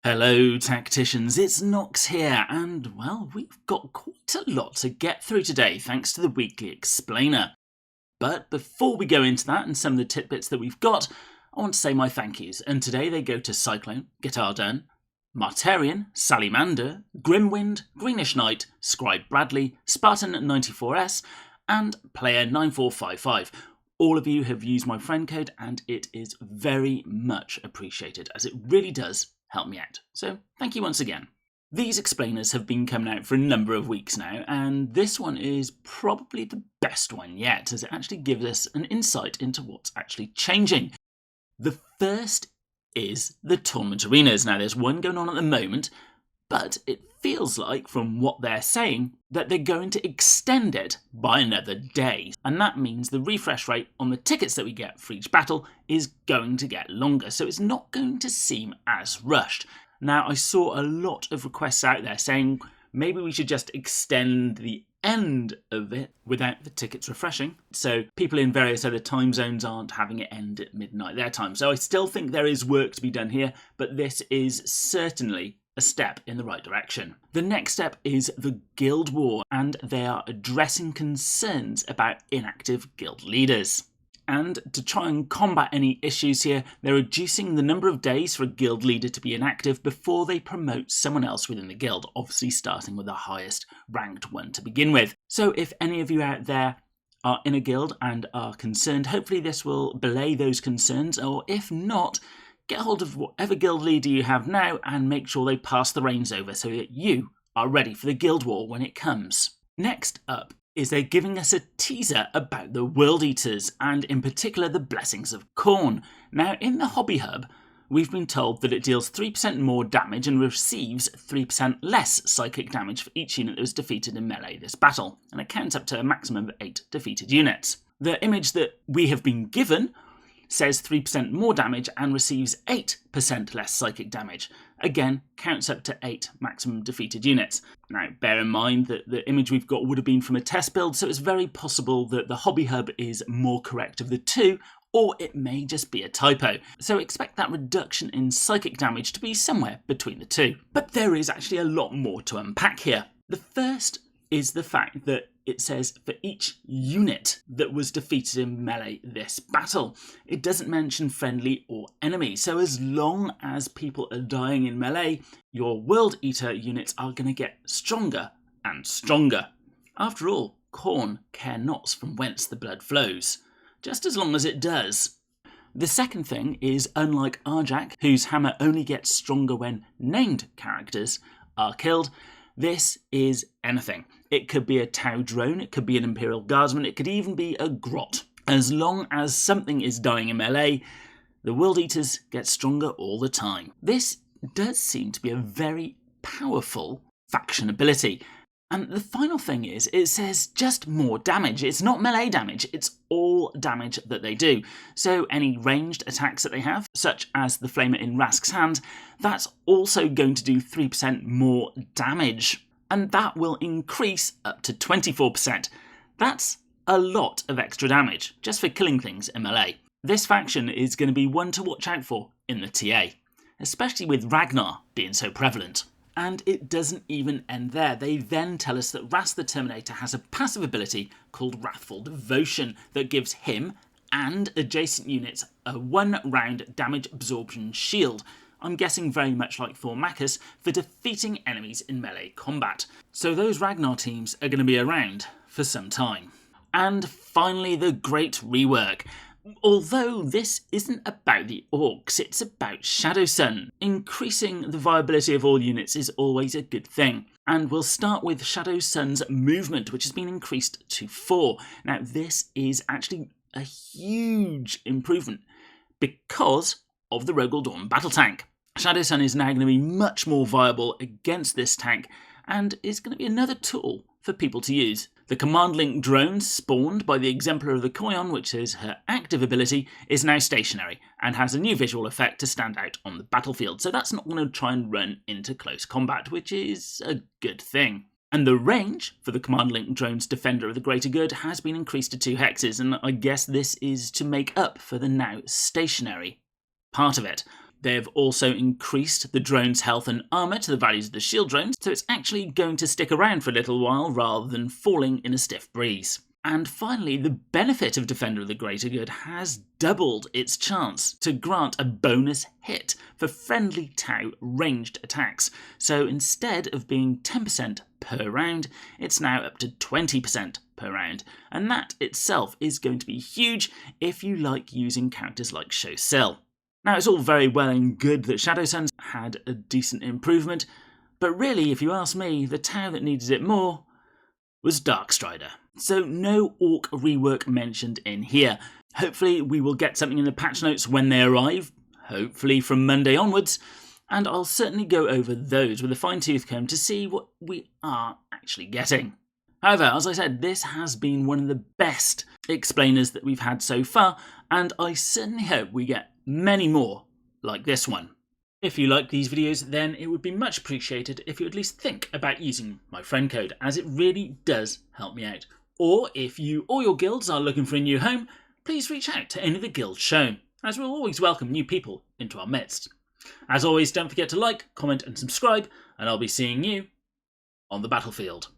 Hello tacticians, it's Nox here, and well, we've got quite a lot to get through today thanks to the weekly explainer. But before we go into that and some of the tidbits that we've got, I want to say my thank yous, and today they go to Cyclone, Guitar Done, Martarian, Salamander, Grimwind, Greenish Knight, Scribe Bradley, Spartan94S, and Player9455. All of you have used my friend code and it is very much appreciated, as it really does help me out. So thank you once again. These explainers have been coming out for a number of weeks now, and this one is probably the best one yet, as it actually gives us an insight into what's actually changing. The first is the tournament arenas. Now there's one going on at the moment, but it feels like, from what they're saying, that they're going to extend it by another day. And that means the refresh rate on the tickets that we get for each battle is going to get longer, so it's not going to seem as rushed. Now, I saw a lot of requests out there saying maybe we should just extend the end of it without the tickets refreshing, so people in various other time zones aren't having it end at midnight their time. So I still think there is work to be done here, but this is certainly a step in the right direction. The next step is the Guild War, and they are addressing concerns about inactive guild leaders. And to try and combat any issues here, they're reducing the number of days for a guild leader to be inactive before they promote someone else within the guild, obviously starting with the highest ranked one to begin with. So if any of you out there are in a guild and are concerned, hopefully this will belay those concerns, or if not, get hold of whatever guild leader you have now and make sure they pass the reins over so that you are ready for the Guild War when it comes. Next up is they're giving us a teaser about the World Eaters, and in particular the Blessings of Khorne. Now in the Hobby Hub, we've been told that it deals 3% more damage and receives 3% less psychic damage for each unit that was defeated in melee this battle, and it counts up to a maximum of 8 defeated units. The image that we have been given says 3% more damage and receives 8% less psychic damage. Again, counts up to 8 maximum defeated units. Now, bear in mind that the image we've got would have been from a test build, so it's very possible that the Hobby Hub is more correct of the two, or it may just be a typo. So expect that reduction in psychic damage to be somewhere between the two. But there is actually a lot more to unpack here. The first is the fact that it says for each unit that was defeated in melee this battle. It doesn't mention friendly or enemy, so as long as people are dying in melee, your World Eater units are going to get stronger and stronger. After all, Khorne care not from whence the blood flows, just as long as it does. The second thing is, unlike Arjak, whose hammer only gets stronger when named characters are killed, this is anything. It could be a Tau drone, it could be an Imperial Guardsman, it could even be a Grot. As long as something is dying in melee, the World Eaters get stronger all the time. This does seem to be a very powerful faction ability. And the final thing is, it says just more damage. It's not melee damage, it's all damage that they do. So any ranged attacks that they have, such as the Flamer in Rask's hand, that's also going to do 3% more damage. And that will increase up to 24%. That's a lot of extra damage, just for killing things in melee. This faction is going to be one to watch out for in the TA, especially with Ragnar being so prevalent. And it doesn't even end there. They then tell us that Ras the Terminator has a passive ability called Wrathful Devotion that gives him and adjacent units a 1-round damage absorption shield. I'm guessing very much like Thormachus, for defeating enemies in melee combat. So those Ragnar teams are going to be around for some time. And finally, the great rework. Although this isn't about the orcs, it's about Shadowsun. Increasing the viability of all units is always a good thing. And we'll start with Shadowsun's movement, which has been increased to 4. Now this is actually a huge improvement because of the Rogel Dawn battle tank. Shadowsun is now going to be much more viable against this tank and is going to be another tool for people to use. The command link drone spawned by the Exemplar of the Koyon, which is her active ability, is now stationary and has a new visual effect to stand out on the battlefield, so that's not going to try and run into close combat, which is a good thing. And the range for the command link drone's Defender of the Greater Good has been increased to 2 hexes, and I guess this is to make up for the now stationary part of it. They have also increased the drone's health and armour to the values of the shield drones, so it's actually going to stick around for a little while rather than falling in a stiff breeze. And finally, the benefit of Defender of the Greater Good has doubled its chance to grant a bonus hit for friendly Tau ranged attacks. So instead of being 10% per round, it's now up to 20% per round. And that itself is going to be huge if you like using characters like Shosil. Now, it's all very well and good that Shadow Suns had a decent improvement, but really, if you ask me, the Tau that needed it more was Darkstrider. So no Orc rework mentioned in here. Hopefully we will get something in the patch notes when they arrive, hopefully from Monday onwards, and I'll certainly go over those with a fine-tooth comb to see what we are actually getting. However, as I said, this has been one of the best explainers that we've had so far, and I certainly hope we get many more like this one. If you like these videos, then it would be much appreciated if you at least think about using my friend code, as it really does help me out. Or if you or your guilds are looking for a new home, please reach out to any of the guilds shown, as we'll always welcome new people into our midst. As always, don't forget to like, comment and subscribe, and I'll be seeing you on the battlefield.